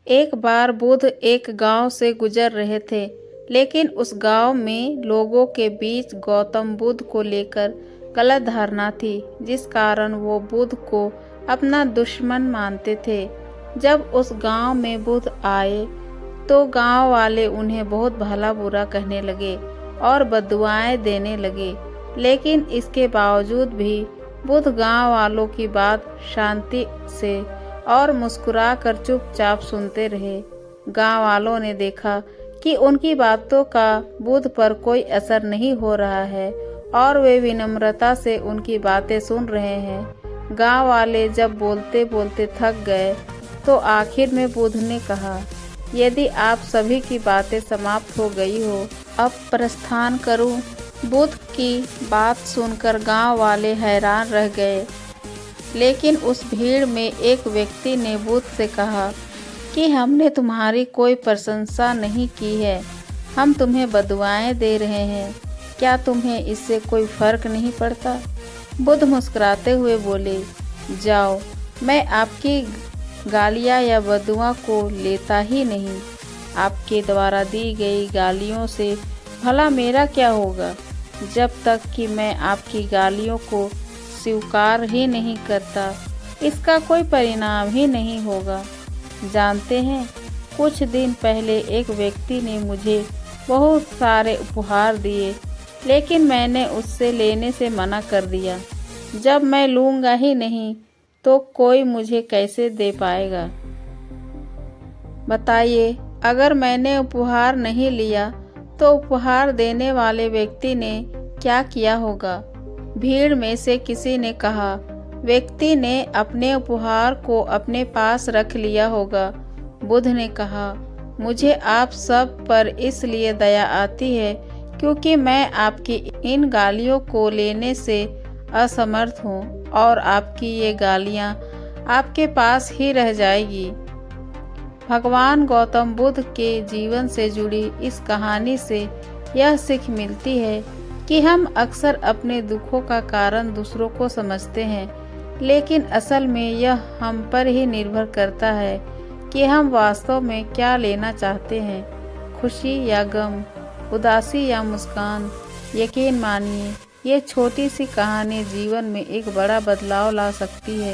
एक बार बुद्ध एक गांव से गुजर रहे थे, लेकिन उस गांव में लोगों के बीच गौतम बुद्ध को लेकर गलत धारणा थी, जिस कारण वो बुद्ध को अपना दुश्मन मानते थे। जब उस गांव में बुद्ध आए तो गांव वाले उन्हें बहुत भला बुरा कहने लगे और बद्दुआएं देने लगे, लेकिन इसके बावजूद भी बुद्ध गांव वालों की बात शांति से और मुस्कुराकर चुपचाप सुनते रहे। गांव वालों ने देखा कि उनकी बातों का बुद्ध पर कोई असर नहीं हो रहा है और वे विनम्रता से उनकी बातें सुन रहे हैं। गांव वाले जब बोलते बोलते थक गए तो आखिर में बुद्ध ने कहा, यदि आप सभी की बातें समाप्त हो गई हो, अब प्रस्थान करूं? बुद्ध की बात सुनकर गांव वाले हैरान रह गए, लेकिन उस भीड़ में एक व्यक्ति ने बुद्ध से कहा कि हमने तुम्हारी कोई प्रशंसा नहीं की है, हम तुम्हें बद्दुआएं दे रहे हैं, क्या तुम्हें इससे कोई फर्क नहीं पड़ता? बुद्ध मुस्कुराते हुए बोले, जाओ, मैं आपकी गालियाँ या बद्दुआ को लेता ही नहीं। आपके द्वारा दी गई गालियों से भला मेरा क्या होगा, जब तक कि मैं आपकी गालियों को स्वीकार ही नहीं करता, इसका कोई परिणाम ही नहीं होगा। जानते हैं, कुछ दिन पहले एक व्यक्ति ने मुझे बहुत सारे उपहार दिए, लेकिन मैंने उससे लेने से मना कर दिया। जब मैं लूँगा ही नहीं तो कोई मुझे कैसे दे पाएगा? बताइए, अगर मैंने उपहार नहीं लिया तो उपहार देने वाले व्यक्ति ने क्या किया होगा? भीड़ में से किसी ने कहा, व्यक्ति ने अपने उपहार को अपने पास रख लिया होगा। बुद्ध ने कहा, मुझे आप सब पर इसलिए दया आती है क्योंकि मैं आपकी इन गालियों को लेने से असमर्थ हूँ और आपकी ये गालियाँ आपके पास ही रह जाएगी। भगवान गौतम बुद्ध के जीवन से जुड़ी इस कहानी से यह सीख मिलती है कि हम अक्सर अपने दुखों का कारण दूसरों को समझते हैं, लेकिन असल में यह हम पर ही निर्भर करता है कि हम वास्तव में क्या लेना चाहते हैं, खुशी या गम, उदासी या मुस्कान। यकीन मानिए, ये छोटी सी कहानी जीवन में एक बड़ा बदलाव ला सकती है।